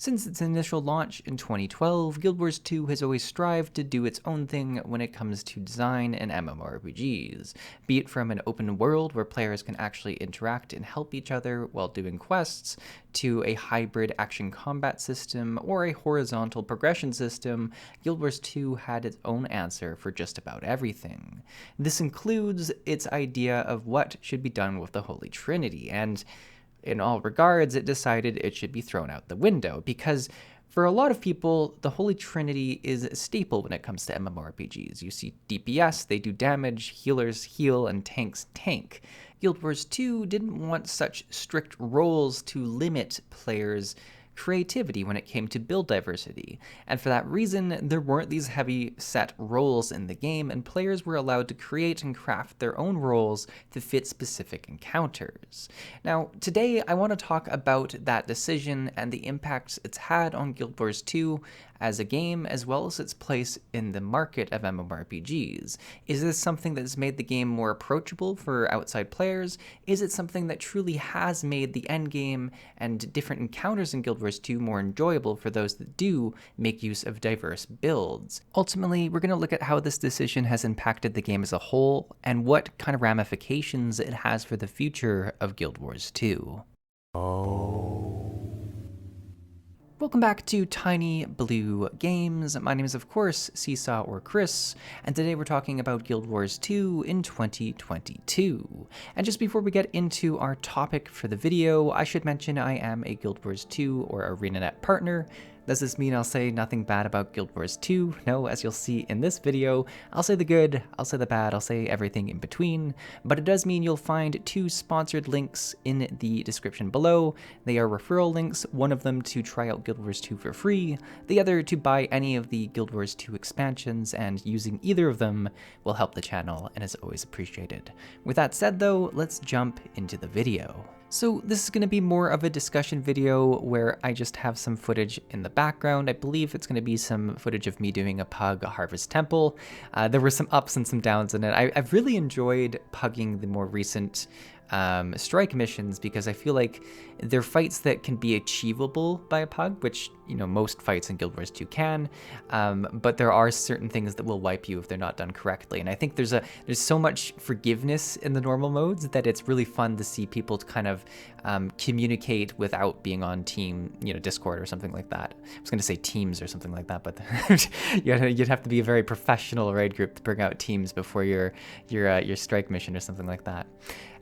Since its initial launch in 2012, Guild Wars 2 has always strived to do its own thing when it comes to design and MMORPGs, be it from an open world where players can actually interact and help each other while doing quests, to a hybrid action combat system or a horizontal progression system. Guild Wars 2 had its own answer for just about everything. This includes its idea of what should be done with the Holy Trinity, and in all regards, it decided it should be thrown out the window, because for a lot of people, the Holy Trinity is a staple when it comes to MMORPGs. You see DPS, they do damage, healers heal, and tanks tank. Guild Wars 2 didn't want such strict roles to limit players' creativity when it came to build diversity, and for that reason, there weren't these heavy set roles in the game, and players were allowed to create and craft their own roles to fit specific encounters. Now, today I want to talk about that decision and the impacts it's had on Guild Wars 2 as a game, as well as its place in the market of MMORPGs. Is this something that has made the game more approachable for outside players? Is it something that truly has made the endgame and different encounters in Guild Wars 2 more enjoyable for those that do make use of diverse builds? Ultimately, we're going to look at how this decision has impacted the game as a whole, and what kind of ramifications it has for the future of Guild Wars 2. Welcome back to Tiny Blue Games. My name is, of course, Csaw or Chris, and today we're talking about Guild Wars 2 in 2022. And just before we get into our topic for the video, I should mention I am a Guild Wars 2 or ArenaNet partner. Does this mean I'll say nothing bad about Guild Wars 2? No, as you'll see in this video, I'll say the good, I'll say the bad, I'll say everything in between, but it does mean you'll find 2 sponsored links in the description below. They are referral links, one of them to try out Guild Wars 2 for free, the other to buy any of the Guild Wars 2 expansions, and using either of them will help the channel and is always appreciated. With that said though, let's jump into the video. So this is going to be more of a discussion video where I just have some footage in the background. I believe it's going to be some footage of me doing a pug Harvest Temple. There were some ups and some downs in it. I've really enjoyed pugging the more recent strike missions, because I feel like they're fights that can be achievable by a pug, which, you know, most fights in Guild Wars 2 can, but there are certain things that will wipe you if they're not done correctly. And I think there's so much forgiveness in the normal modes that it's really fun to see people to kind of communicate without being on team, you know, Discord or something like that. I was going to say teams or something like that, but you'd have to be a very professional raid group to bring out teams before your strike mission or something like that.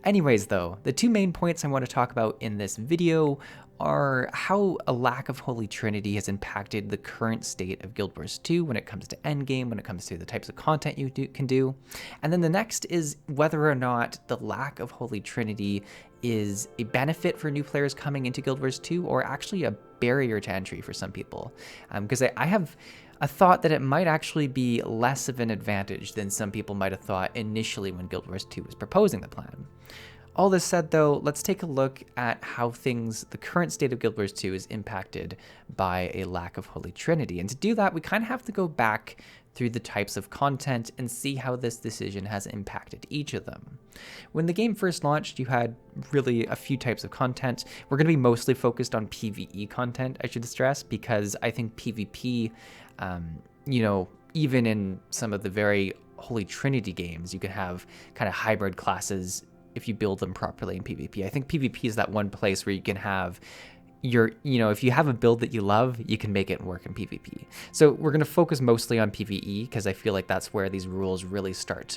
Anyways though, the 2 main points I want to talk about in this video are how a lack of Holy Trinity has impacted the current state of Guild Wars 2 when it comes to endgame, when it comes to the types of content you can do. And then the next is whether or not the lack of Holy Trinity is a benefit for new players coming into Guild Wars 2, or actually a barrier to entry for some people. Because I have a thought that it might actually be less of an advantage than some people might have thought initially when Guild Wars 2 was proposing the plan. All this said though, let's take a look at how the current state of Guild Wars 2 is impacted by a lack of Holy Trinity. And to do that, we kind of have to go back through the types of content and see how this decision has impacted each of them. When the game first launched, you had really a few types of content. We're going to be mostly focused on PvE content, I should stress, because I think PvP, you know, even in some of the very Holy Trinity games, you can have kind of hybrid classes if you build them properly in PvP. I think PvP is that one place where you can have if you have a build that you love, you can make it work in PvP. So we're going to focus mostly on PvE, because I feel like that's where these rules really start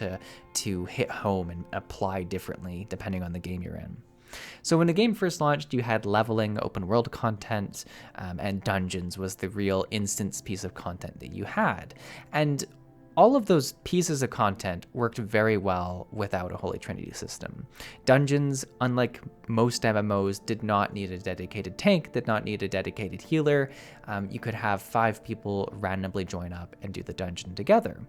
to hit home and apply differently depending on the game you're in. So when the game first launched, you had leveling, open world content, and dungeons was the real instance piece of content that you had. And all of those pieces of content worked very well without a Holy Trinity system. Dungeons, unlike most MMOs, did not need a dedicated tank, did not need a dedicated healer. You could have 5 people randomly join up and do the dungeon together.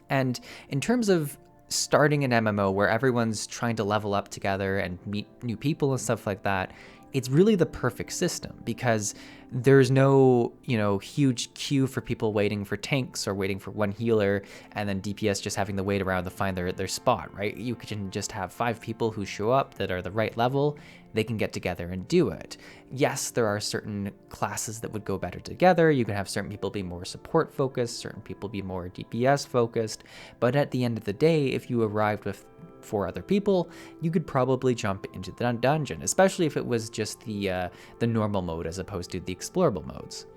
And in terms of starting an MMO where everyone's trying to level up together and meet new people and stuff like that, it's really the perfect system because there's no, huge queue for people waiting for tanks or waiting for one healer and then DPS just having to wait around to find their spot, right? You can just have 5 people who show up that are the right level. They can get together and do it. Yes, there are certain classes that would go better together. You can have certain people be more support focused, certain people be more DPS focused. But at the end of the day, if you arrived with 4 other people, you could probably jump into the dungeon, especially if it was just the normal mode as opposed to the explorable modes.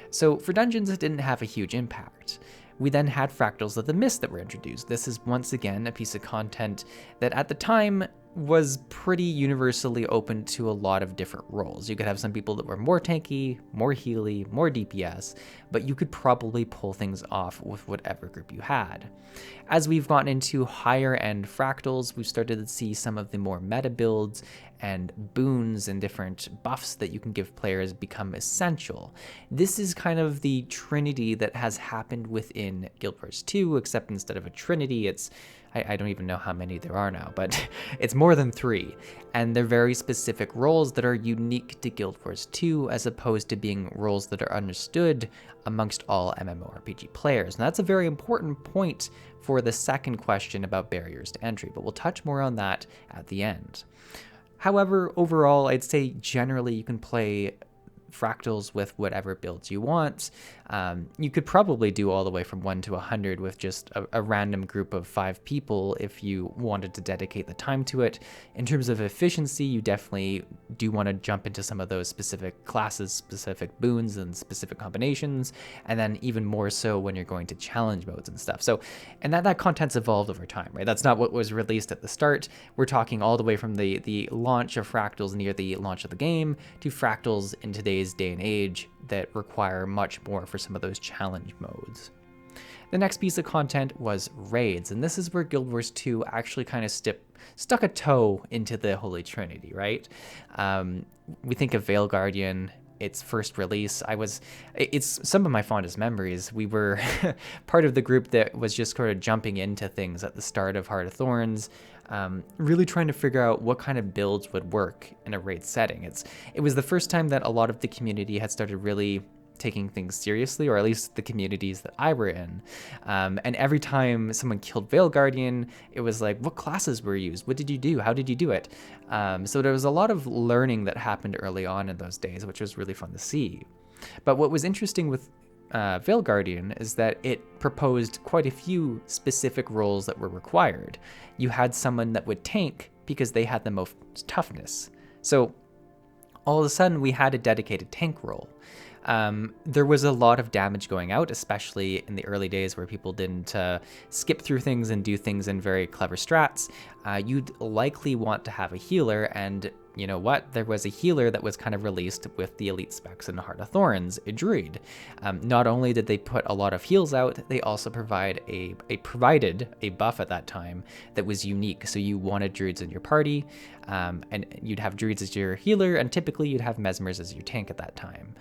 So for dungeons, it didn't have a huge impact. We then had Fractals of the Mist that were introduced. This is once again a piece of content that at the time was pretty universally open to a lot of different roles. You could have some people that were more tanky, more healy, more DPS, but you could probably pull things off with whatever group you had. As we've gotten into higher end Fractals, we've started to see some of the more meta builds and boons and different buffs that you can give players become essential. This is kind of the Trinity that has happened within Guild Wars 2, except instead of a Trinity, it's I don't even know how many there are now, but it's more than 3, and they're very specific roles that are unique to Guild Wars 2 as opposed to being roles that are understood amongst all MMORPG players. And that's a very important point for the second question about barriers to entry, but we'll touch more on that at the end. However, overall, I'd say generally you can play Fractals with whatever builds you want. You could probably do all the way from 1 to 100 with just a random group of 5 people if you wanted to dedicate the time to it. In terms of efficiency, you definitely do want to jump into some of those specific classes, specific boons, and specific combinations, and then even more so when you're going to challenge modes and stuff. So, and that content's evolved over time, right? That's not what was released at the start. We're talking all the way from the launch of Fractals near the launch of the game to Fractals in today's day and age that require much more for some of those challenge modes. The next piece of content was raids, and this is where Guild Wars 2 actually kind of stuck a toe into the Holy Trinity, right? We think of Veil Guardian, its first release. It's some of my fondest memories. We were part of the group that was just sort of jumping into things at the start of Heart of Thorns, really trying to figure out what kind of builds would work in a raid setting. It was the first time that a lot of the community had started really taking things seriously, or at least the communities that I were in. And every time someone killed Veil Guardian, it was like, what classes were used? What did you do? How did you do it? So there was a lot of learning that happened early on in those days, which was really fun to see. But what was interesting with Veil Guardian is that it proposed quite a few specific roles that were required. You had someone that would tank because they had the most toughness. So all of a sudden we had a dedicated tank role. There was a lot of damage going out, especially in the early days where people didn't skip through things and do things in very clever strats. You'd likely want to have a healer, and you know what? There was a healer that was kind of released with the elite specs in Heart of Thorns, a druid. Not only did they put a lot of heals out, they also provided a buff at that time that was unique. So you wanted druids in your party, and you'd have druids as your healer, and typically you'd have mesmers as your tank at that time.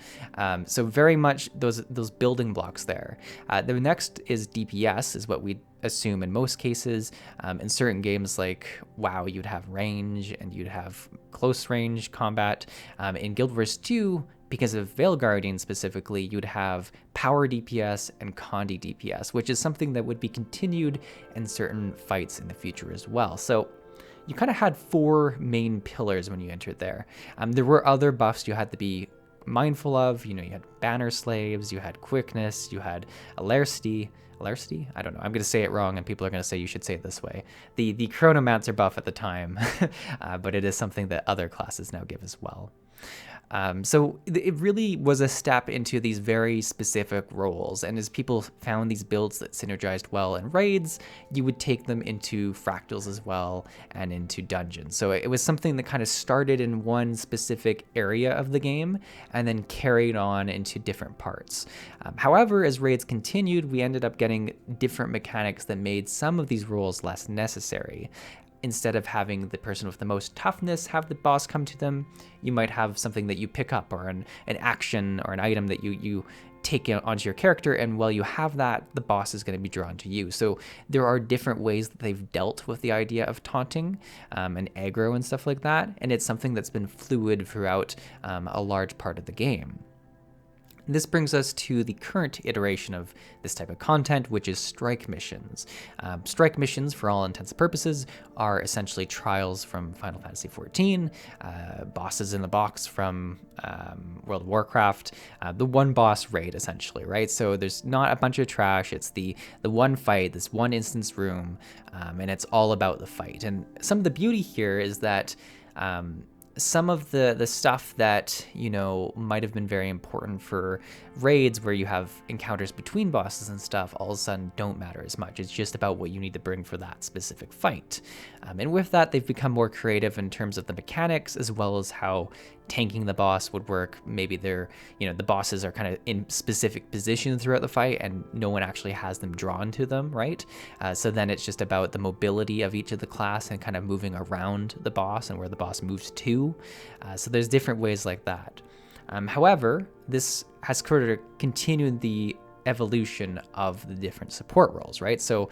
So very much those building blocks there. The next is DPS, is what we assume in most cases. In certain games like WoW, you'd have range and you'd have close range combat. In Guild Wars 2, because of Veil Guardian specifically, you'd have power DPS and Condi DPS, which is something that would be continued in certain fights in the future as well. So you kind of had 4 main pillars when you entered there. There were other buffs you had to be mindful of. You had banner slaves, you had quickness, you had alercity. I don't know. I'm going to say it wrong, and people are going to say you should say it this way. The Chronomancer buff at the time, but it is something that other classes now give as well. So it really was a step into these very specific roles, and as people found these builds that synergized well in raids, you would take them into Fractals as well and into dungeons. So it was something that kind of started in one specific area of the game and then carried on into different parts. However, as raids continued, we ended up getting different mechanics that made some of these roles less necessary. instead of having the person with the most toughness have the boss come to them, you might have something that you pick up, or an action or an item that you take onto your character, and while you have that, the boss is going to be drawn to you. So there are different ways that they've dealt with the idea of taunting and aggro and stuff like that, and it's something that's been fluid throughout a large part of the game. This brings us to the current iteration of this type of content, which is strike missions. Strike missions, for all intents and purposes, are essentially trials from Final Fantasy XIV, bosses in the box from World of Warcraft, the one boss raid, essentially, right? So there's not a bunch of trash, it's the one fight, this one instance room, and it's all about the fight. And some of the beauty here is that some of the stuff that, you know, might have been very important for raids where you have encounters between bosses and stuff, all of a sudden don't matter as much. It's just about what you need to bring for that specific fight. And with that, they've become more creative in terms of the mechanics, as well as how tanking the boss would work. Maybe they're, you know, the bosses are kind of in specific positions throughout the fight and no one actually has them drawn to them, right? So then it's just about the mobility of each of the class and kind of moving around the boss and where the boss moves to. So there's different ways like that. However, this has sort of continued the evolution of the different support roles, right? So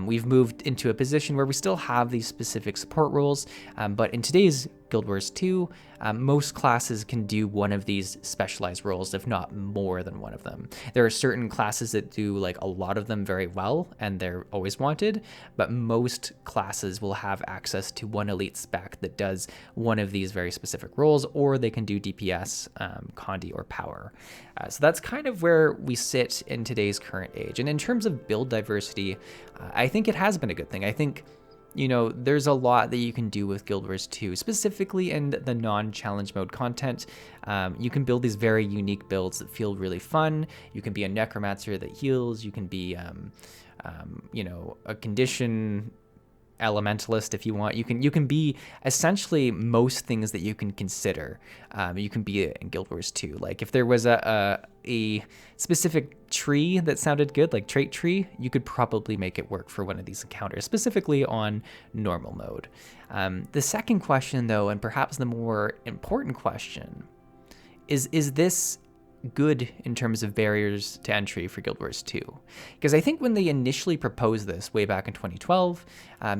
we've moved into a position where we still have these specific support roles, but in today's Guild Wars 2, most classes can do one of these specialized roles, if not more than one of them. There are certain classes that do like a lot of them very well, and they're always wanted, but most classes will have access to one elite spec that does one of these very specific roles, or they can do DPS, Condi, or Power. So that's kind of where we sit in today's current age. And in terms of build diversity, I think it has been a good thing. I think, you know, there's a lot that you can do with Guild Wars 2, specifically in the non-challenge mode content. You can build these very unique builds that feel really fun. You can be a necromancer that heals. You can be, you know, a condition elementalist if you want. You can be essentially most things that you can consider. You can be in Guild Wars 2. Like if there was a specific tree that sounded good, like trait tree, you could probably make it work for one of these encounters, specifically on normal mode. The second question, though, and perhaps the more important question, is this good in terms of barriers to entry for Guild Wars 2? Because I think when they initially proposed this way back in 2012,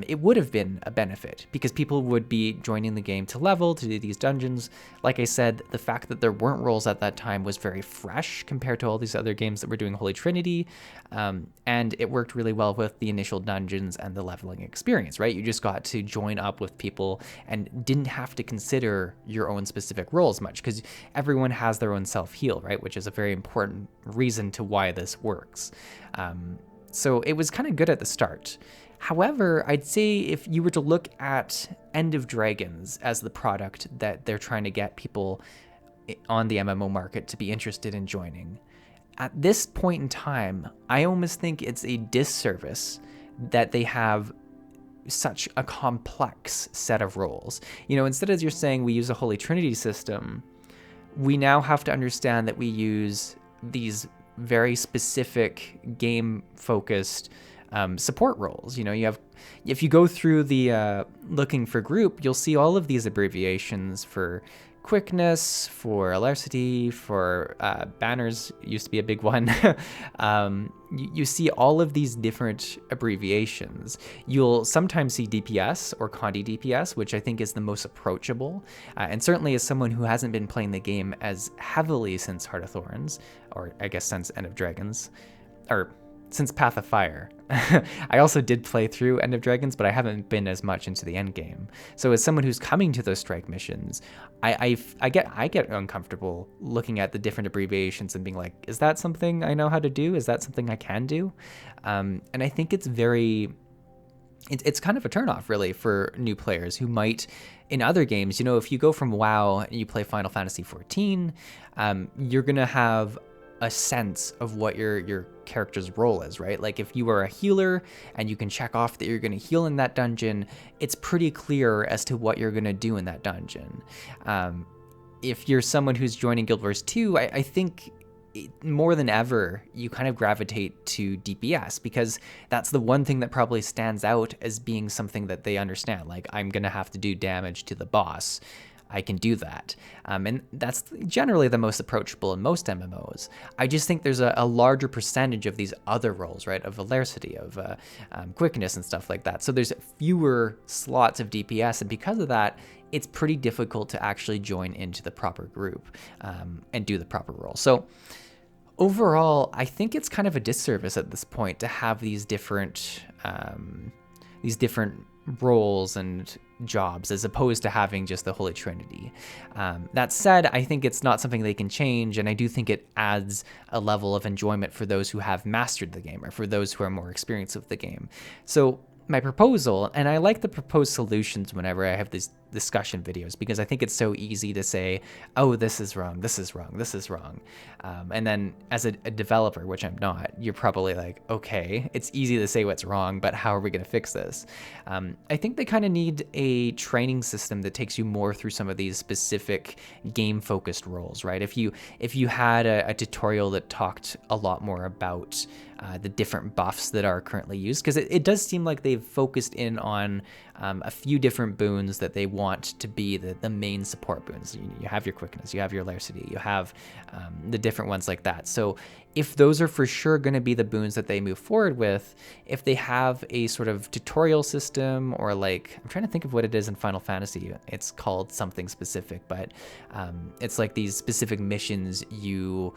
it would have been a benefit because people would be joining the game to level, to do these dungeons. Like I said, the fact that there weren't roles at that time was very fresh compared to all these other games that were doing Holy Trinity, and it worked really well with the initial dungeons and the leveling experience, right? You just got to join up with people and didn't have to consider your own specific roles much because everyone has their own self-heal, right? Which is a very important reason to why this works. So it was kind of good at the start. However, I'd say if you were to look at End of Dragons as the product that they're trying to get people on the MMO market to be interested in joining, at this point in time, I almost think it's a disservice that they have such a complex set of roles. You know, instead of you're saying we use a Holy Trinity system, we now have to understand that we use these very specific game-focused support roles. You know, you have, if you go through the looking for group, you'll see all of these abbreviations for quickness, for alercity, for banners used to be a big one. You see all of these different abbreviations. You'll sometimes see DPS or Condi DPS, which I think is the most approachable. And certainly as someone who hasn't been playing the game as heavily since Heart of Thorns, or I guess since End of Dragons, or since Path of Fire. I also did play through End of Dragons, but I haven't been as much into the end game. So as someone who's coming to those strike missions, I get uncomfortable looking at the different abbreviations and being like, is that something I know how to do? Is that something I can do? And I think it's it's kind of a turnoff really for new players who might, in other games, you know, if you go from WoW and you play Final Fantasy XIV, you're gonna have a sense of what your character's role is, right? Like if you are a healer and you can check off that you're going to heal in that dungeon, it's pretty clear as to what you're going to do in that dungeon. If you're someone who's joining Guild Wars 2, I think more than ever, you kind of gravitate to DPS because that's the one thing that probably stands out as being something that they understand. Like, I'm going to have to do damage to the boss. I can do that. And that's generally the most approachable in most MMOs. I just think there's a larger percentage of these other roles, right? Of velocity, of quickness and stuff like that. So there's fewer slots of DPS. And because of that, it's pretty difficult to actually join into the proper group and do the proper role. So overall, I think it's kind of a disservice at this point to have these different roles and jobs as opposed to having just the Holy Trinity. That said, I think it's not something they can change, and I do think it adds a level of enjoyment for those who have mastered the game or for those who are more experienced with the game. So my proposal, and I like the proposed solutions whenever I have these discussion videos because I think it's so easy to say, oh, this is wrong, this is wrong, this is wrong. And then as a developer, which I'm not, you're probably like, okay, it's easy to say what's wrong, but how are we going to fix this? I think they kind of need a training system that takes you more through some of these specific game-focused roles, right? If you had a tutorial that talked a lot more about the different buffs that are currently used, because it does seem like they've focused in on a few different boons that they want to be the main support boons. You have your quickness, you have your lacerity, you have the different ones like that. So if those are for sure going to be the boons that they move forward with, if they have a sort of tutorial system, or like, I'm trying to think of what it is in Final Fantasy, it's called something specific, but it's like these specific missions you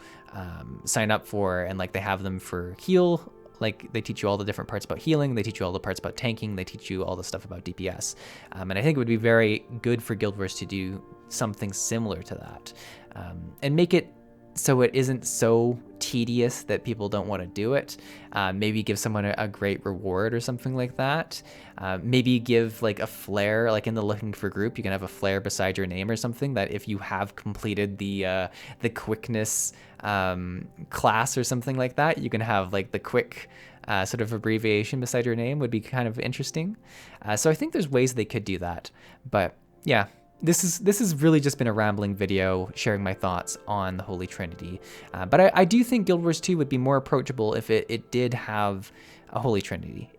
sign up for, and like they have them for heal. Like, they teach you all the different parts about healing, they teach you all the parts about tanking, they teach you all the stuff about DPS. And I think it would be very good for Guild Wars to do something similar to that, and make it so it isn't so tedious that people don't want to do it. Maybe give someone a great reward or something like that. Maybe give like a flare, like in the looking for group, you can have a flare beside your name or something, that if you have completed the quickness class or something like that, you can have like the quick sort of abbreviation beside your name. Would be kind of interesting. So I think there's ways they could do that, but yeah. This has really just been a rambling video sharing my thoughts on the Holy Trinity. But I do think Guild Wars 2 would be more approachable if it did have a Holy Trinity.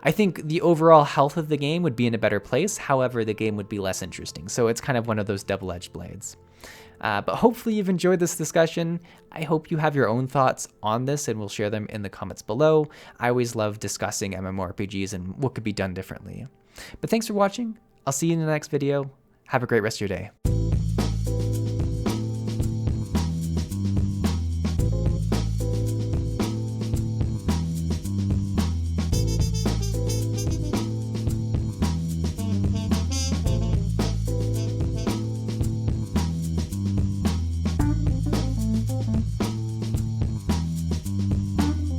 I think the overall health of the game would be in a better place, however, the game would be less interesting. So it's kind of one of those double-edged blades. But hopefully you've enjoyed this discussion. I hope you have your own thoughts on this, and we'll share them in the comments below. I always love discussing MMORPGs and what could be done differently. But thanks for watching. I'll see you in the next video. Have a great rest of your day.